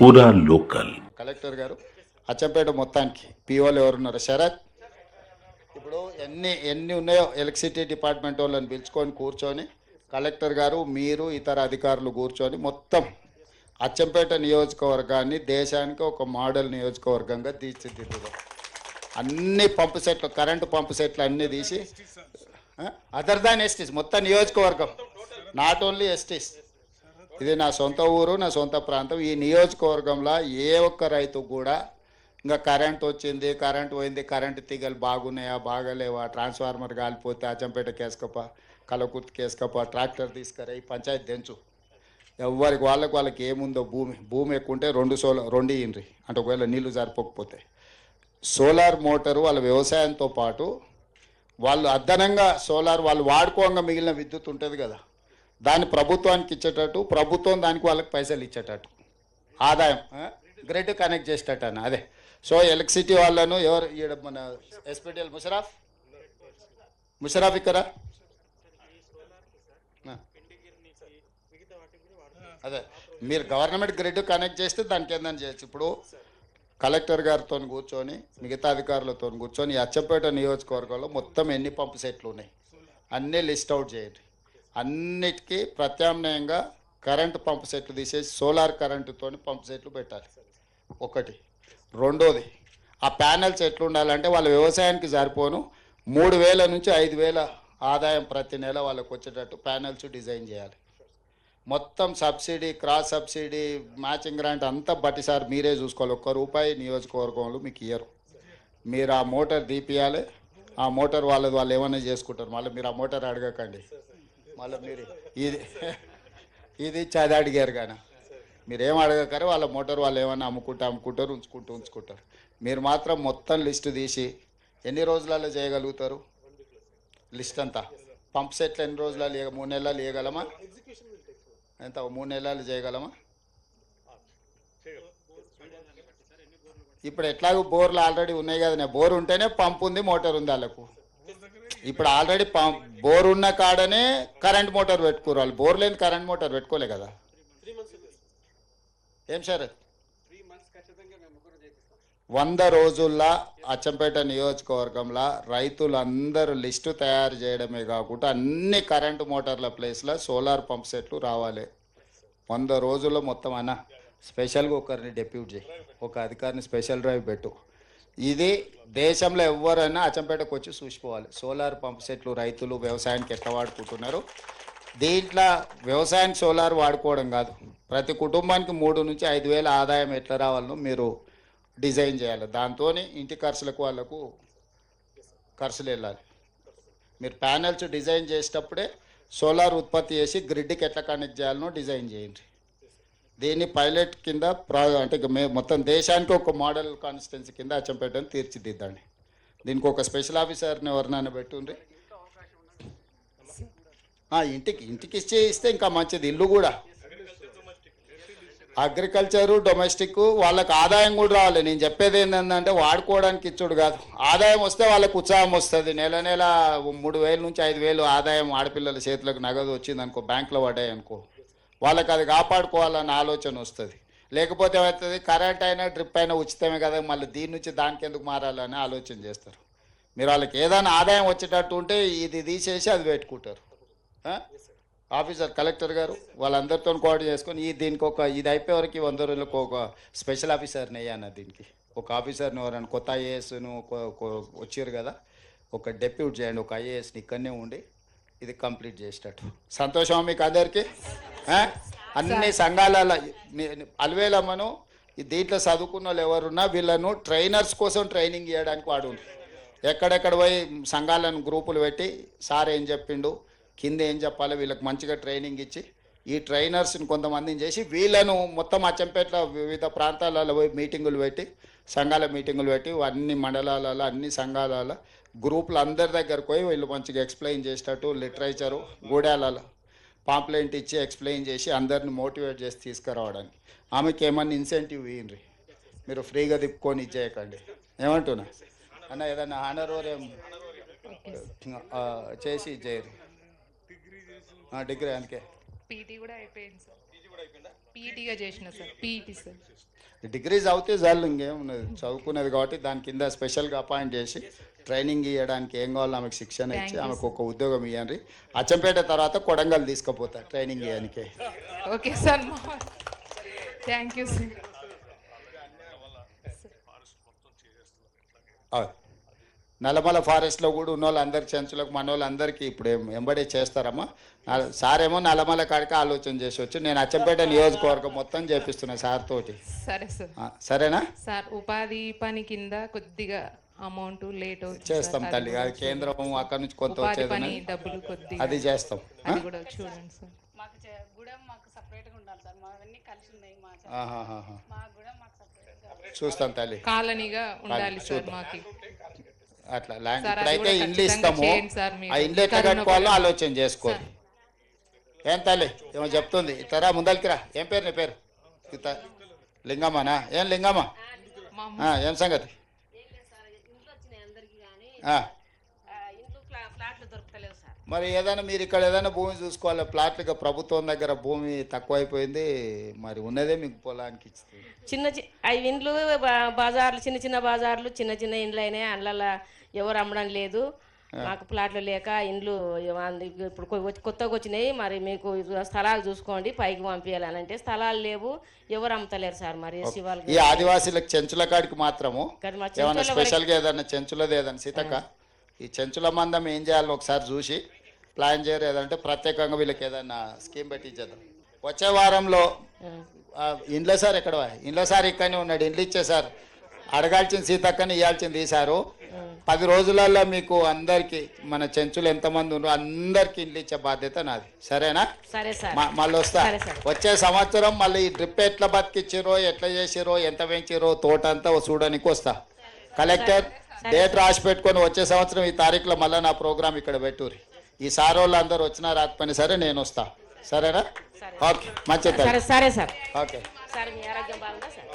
పూరా local. Collector గారు అచ్చంపేట మొత్తానికి పిఓలు ఎవరున్నారు శరత్ ఇప్పుడు ఎన్ని ఎన్ని ఉన్నాయో ఎలక్ట్రిసిటీ డిపార్ట్మెంట్ వాళ్ళని పిలుచుకొని కూర్చొని కలెక్టర్ గారు మీరు ఇతర అధికారులు కూర్చొని మొత్తం అచ్చంపేట నియోజకవర్గాన్ని దేశానికి ఒక మోడల్ నియోజకవర్గంగా తీర్చిదిద్దుదాం. అన్ని పంపు సెట్లు కరెంటు పంపు సెట్లు అన్నీ తీసి అదర్ దాన్ ఎస్టీస్ మొత్తం నియోజకవర్గం, నాట్ ఓన్లీ ఎస్టీస్. ఇది నా సొంత ఊరు, నా సొంత ప్రాంతం. ఈ నియోజకవర్గంలో ఏ ఒక్క రైతు కూడా ఇంకా కరెంట్ వచ్చింది, కరెంట్ పోయింది, కరెంటు తీగలు బాగున్నాయా బాగాలేవా, ట్రాన్స్ఫార్మర్ కాలిపోతే అచ్చంపేట కేసుకప్ప, కలకుర్తి కేసుకప్ప, ట్రాక్టర్ తీసుకురా ఈ పంచాయతీ తెంచు. ఎవరికి వాళ్ళకి ఏముందో భూమి ఎక్కువ ఉంటే రెండు ఇన్రి అంటే ఒకవేళ నీళ్లు సరిపోకపోతే సోలార్ మోటారు వాళ్ళ వ్యవసాయంతో పాటు వాళ్ళు అదనంగా సోలార్ వాళ్ళు వాడుకోగా మిగిలిన విద్యుత్ ఉంటుంది కదా, దాన్ని ప్రభుత్వానికి ఇచ్చేటట్టు, ప్రభుత్వం దానికి వాళ్ళకి పైసలు ఇచ్చేటట్టు, ఆదాయం గ్రిడ్ కనెక్ట్ చేసేటట్టు అన్న అదే. సో ఎలక్ట్రిసిటీ వాళ్ళను ఎవరు ఈడ మన ఎస్పీటీఎల్ ముషరాఫ్ ఇక్కడ అదే మీరు గవర్నమెంట్ గ్రిడ్ కనెక్ట్ చేస్తే దానికి ఏందని చేయొచ్చు. ఇప్పుడు కలెక్టర్ గారితో కూర్చొని మిగతా అధికారులతో కూర్చొని అచ్చంపేట నియోజకవర్గంలో మొత్తం ఎన్ని పంపు సెట్లు ఉన్నాయి అన్నీ లిస్ట్ అవుట్ చేయండి. అన్నిటికీ ప్రత్యామ్నాయంగా కరెంటు పంపు సెట్లు తీసేసి సోలార్ కరెంటుతో పంపు సెట్లు పెట్టాలి ఒకటి. రెండోది ఆ ప్యానెల్స్ ఎట్లు ఉండాలంటే వాళ్ళ వ్యవసాయానికి సరిపోను 3,000 నుంచి 5,000 ఆదాయం ప్రతి నెల వాళ్ళకు వచ్చేటట్టు ప్యానెల్స్ డిజైన్ చేయాలి. మొత్తం subsidy, cross subsidy, matching grant అంతా బట్టి సార్ మీరే చూసుకోవాలి. ₹1 నియోజకవర్గంలో మీకు ఇయ్యరు. మీరు ఆ మోటార్ తీపియాలి. ఆ మోటార్ వాళ్ళు ఏమైనా చేసుకుంటారు. మళ్ళీ మీరు ఆ మోటార్ అడగకండి. మళ్ళీ మీరు ఇది ఇచ్చి అడిగారు కానీ మీరేం అడగకరే వాళ్ళ మోటార్ వాళ్ళు ఏమైనా అమ్ముకుంటారు, ఉంచుకుంటారు. మీరు మాత్రం మొత్తం లిస్టు తీసి ఎన్ని రోజులలో చేయగలుగుతారు లిస్ట్ అంతా? పంప్ సెట్లు ఎన్ని రోజులలో 3 నెలలు ఇవ్వగలమా? ఎంత 3 నెలలు చేయగలమా? ఇప్పుడు ఎట్లాగో బోర్లు ఆల్రెడీ ఉన్నాయి కదా, బోర్ ఉంటేనే పంప్ ఉంది, మోటార్ ఉంది వాళ్ళకు. ఇప్పుడు ఆల్రెడీ బోర్ ఉన్న కాడనే కరెంట్ మోటార్ పెట్టుకోరు వాళ్ళు. బోర్ లేని కరెంట్ మోటార్ పెట్టుకోలే కదా. ఏం సార్ 100 రోజుల్లో అచ్చంపేట నియోజకవర్గంలో రైతులందరూ లిస్టు తయారు చేయడమే కాకుండా అన్ని కరెంటు మోటార్ల ప్లేస్లో సోలార్ పంప్ సెట్లు రావాలి. 100 రోజుల్లో మొత్తం అన్న స్పెషల్గా ఒకరిని డెప్యూట్ చేయి, ఒక అధికారిని స్పెషల్ డ్రైవ్ పెట్టు. ఇది దేశంలో ఎవరైనా అచ్చంపేటకు వచ్చి చూసిపోవాలి సోలార్ పంప్ సెట్లు రైతులు వ్యవసాయానికి ఎట్లా వాడుకుంటున్నారు. దీంట్లో వ్యవసాయానికి సోలార్ వాడుకోవడం కాదు, ప్రతి కుటుంబానికి 3 నుంచి 5,000 ఆదాయం ఎట్లా రావాలనో మీరు డిజైన్ చేయాలి. దాంతో ఇంటి ఖర్చులకు వాళ్ళకు ఖర్చులు వెళ్ళాలి. మీరు ప్యానెల్స్ డిజైన్ చేసేటప్పుడే సోలార్ ఉత్పత్తి చేసి గ్రిడ్కి ఎట్లా కనెక్ట్ చేయాలనో డిజైన్ చేయండి. దీన్ని పైలట్ కింద అంటే మొత్తం దేశానికి ఒక మోడల్ కాన్స్టిట్యున్సీ కింద అచ్చంపేటను తీర్చిదిద్దండి. దీనికి ఒక స్పెషల్ ఆఫీసర్ని ఎవరినైనా పెట్టుండ్రి. ఇంటికి ఇస్తే ఇంకా మంచిది. ఇల్లు కూడా అగ్రికల్చరు, డొమెస్టిక్ వాళ్ళకి ఆదాయం కూడా రావాలి. నేను చెప్పేది ఏంటంటే వాడుకోవడానికి ఇచ్చుడు కాదు, ఆదాయం వస్తే వాళ్ళకు ఉత్సాహం వస్తుంది. నెల 3,000 నుంచి 5,000 ఆదాయం ఆడపిల్లల చేతులకు నగదు వచ్చింది అనుకో, బ్యాంకులో పడ్డాయి అనుకో, వాళ్ళకి అది కాపాడుకోవాలన్న ఆలోచన వస్తుంది. లేకపోతే ఏమవుతుంది, కరెంట్ అయినా డ్రిప్ అయినా ఉచితమే కదా, మళ్ళీ దీని నుంచి దానికి ఎందుకు మారాలని ఆలోచన చేస్తారు. మీరు వాళ్ళకి ఏదైనా ఆదాయం వచ్చేటట్టు ఉంటే ఇది తీసేసి అది పెట్టుకుంటారు. ఆఫీసర్ కలెక్టర్ గారు వాళ్ళందరితో కోఆర్డినేట్ చేసుకొని దీనికి ఇది అయిపోయే వరకు 100 రోజులకు ఒక స్పెషల్ ఆఫీసర్ని అయ్యాను. దీనికి ఒక ఆఫీసర్ని ఎవరైనా కొత్త ఐఏఎస్ను వచ్చారు కదా, ఒక డెప్యూట్ చేయండి, ఒక ఐఏఎస్ని ఇక్కడనే ఉండి ఇది కంప్లీట్ చేసేటట్టు. సంతోషమా మీకు అందరికీ? అన్ని సంఘాలలో అలవేలమ్మను దీంట్లో చదువుకున్న వాళ్ళు ఎవరున్నా వీళ్ళను ట్రైనర్స్ కోసం ట్రైనింగ్ ఇవ్వడానికి వాడు. ఎక్కడెక్కడ పోయి సంఘాలను గ్రూపులు పెట్టి సార్ ఏం చెప్పిండు, కింద ఏం చెప్పాలి, వీళ్ళకి మంచిగా ట్రైనింగ్ ఇచ్చి ఈ ట్రైనర్స్ని కొంతమందిని చేసి వీళ్ళను మొత్తం అచ్చంపేటలో వివిధ ప్రాంతాలలో పోయి మీటింగులు పెట్టి, సంఘాల మీటింగులు పెట్టి అన్ని మండలాలలో అన్ని సంఘాలలో గ్రూపులు అందరి దగ్గరకు పోయి వీళ్ళు మంచిగా ఎక్స్ప్లెయిన్ చేసేటట్టు లిటరేచరు గూడాలలో పాంప్లెంట్ ఇచ్చి ఎక్స్ప్లెయిన్ చేసి అందరిని మోటివేట్ చేసి తీసుకురావడానికి. ఆమెకి ఏమన్నా ఇన్సెంటివ్ ఇవ్వండి, మీరు ఫ్రీగా తిప్పుకొని ఇచ్చేయకండి. ఏమంటున్నా అన్న, ఏదన్నా హానరోరేం చేసి ఇచ్చేయరు. డిగ్రీ అందుకే పీటీ కూడా అయిపోయింది సార్. పీఈటీగా చేసిన సార్, పీఈటీ సార్. డిగ్రీ చదివితే చాలు, ఇంకేమున్నది, చదువుకునేది కాబట్టి దాని కింద స్పెషల్గా అపాయింట్ చేసి ట్రైనింగ్ ఇవ్వడానికి ఏం కావాలో ఆమెకు శిక్షణ ఇచ్చి ఆమెకు ఒక ఉద్యోగం ఇవ్వండి. అచ్చంపేట తర్వాత కొడంగల్ తీసుకుపోతా ట్రైనింగ్ ఇవ్వడానికి. Okay sir, thank you sir. Nallamala ఫారెస్ట్లో కూడా ఉన్న వాళ్ళందరి చెంచులకు మన వాళ్ళందరికీ ఇప్పుడు ఎంబడే చేస్తారమ్మా. సార్ ఏమో నల్లమల కాడికి ఆలోచన చేసి వచ్చి నేను అచ్చంపేట నియోజకవర్గం మొత్తం చేపిస్తున్నా సార్ తోటి. సరే సార్. సరేనా సార్, ఉపాధి పని కింద కొద్దిగా అమౌంట్ లేట్ అవుతుంది చేస్తాం తల్లి, అది కేంద్రం అక్కడ నుంచి కొంత ఉపాధి వచ్చేది పని డబ్బులు కొద్దిగా అది చేస్తాం. అది కూడా చూడండి సార్. మాకు గుడం మాకు సపరేట్గా ఉండాలి సార్, మావన్నీ కలిసి ఉన్నాయి. మా ఆహాహాహా. మా గుడం మాకు సపరేట్గా చూస్తాం తల్లి, కాలనీగా ఉండాలి సార్ మాకు. అట్లా ల్యాండ్ సార్, అది ఇప్పుడైతే కూడా ఇండ్లు ఖచ్చితంగా ఇస్తాము, చేయండి సార్ మీరు. ఆ ఇండ్లు ఎట్లా కట్టుకోవాలో ఆలోచన చేసుకోవాలి. ఏం తల్లి ఏమో చెప్తుంది, ఇట్లా ముందరికి రా. ఏం పేరు నీ పేరు? లింగమ్మనా? ఏం లింగమ్మ, ఏం సంగతి? మరి ఏదైనా మీరు ఇక్కడ ఏదైనా భూమి చూసుకోవాలి, ప్లాట్లుగా ప్రభుత్వం దగ్గర భూమి తక్కువైపోయింది, మరి ఉన్నదే మీకు పొలానికి ఇస్తుంది. అవి ఇండ్లు బజార్లు, చిన్న చిన్న బజార్లు, చిన్న చిన్న ఇండ్లు అయినాయి. అందులో ఎవరు అమ్మడం లేదు. మాకు ప్లాట్లు లేక ఇండ్లు ఇప్పుడు కొత్తగా వచ్చినాయి. మరి మీకు స్థలాలు చూసుకోండి, పైకి పంపించాలని అంటే స్థలాలు లేవు, ఎవరు అమ్ముతలేరు సార్. మరి శివాలు ఈ ఆదివాసీలకు చెంచుల కాడికి మాత్రము ఏమన్నా స్పెషల్గా ఏదన్నా చెంచులది ఏదన్నా సీతక్క, ఈ చెంచుల మందం ఏం చేయాలో ఒకసారి చూసి ప్లాన్ చేయరు. ఏదంటే ప్రత్యేకంగా వీళ్ళకి ఏదన్నా స్కీమ్ పెట్టి ఇచ్చేద్దాం. వచ్చే వారంలో ఇండ్ల సార్ ఎక్కడ, ఇండ్ల సార్ ఇక్కడనే ఉన్నాడు, ఇండ్లు ఇచ్చే సార్ అడగాల్సిన సీతక్కని ఇవ్వాల్సింది ఈసారు. 10 రోజులలో మీకు అందరికి మన చెంచులు ఎంతమంది ఉన్నారో అందరికి ఇండ్లు ఇచ్చే బాధ్యత నాది. సరేనా? సరే సార్. మళ్ళీ వస్తా. వచ్చే సంవత్సరం మళ్ళీ ఈ డ్రిప్ ఎట్లా బతికిచ్చిరో, ఎట్లా చేసిరో, ఎంత పెంచిరో తోట అంతా చూడడానికి వస్తా. కలెక్టర్ డేట్ రాసి పెట్టుకొని వచ్చే సంవత్సరం ఈ తారీఖులో మళ్ళీ నా ప్రోగ్రామ్ ఇక్కడ పెట్టుర్రి. ఈ సార్ వాళ్ళు అందరూ వచ్చినా రాకపోయినా సరే నేను వస్తా. సరేనా? ఓకే, మంచిది. సరే సార్. ఓకే సార్, మీ ఆరోగ్యం బాగుందా సార్?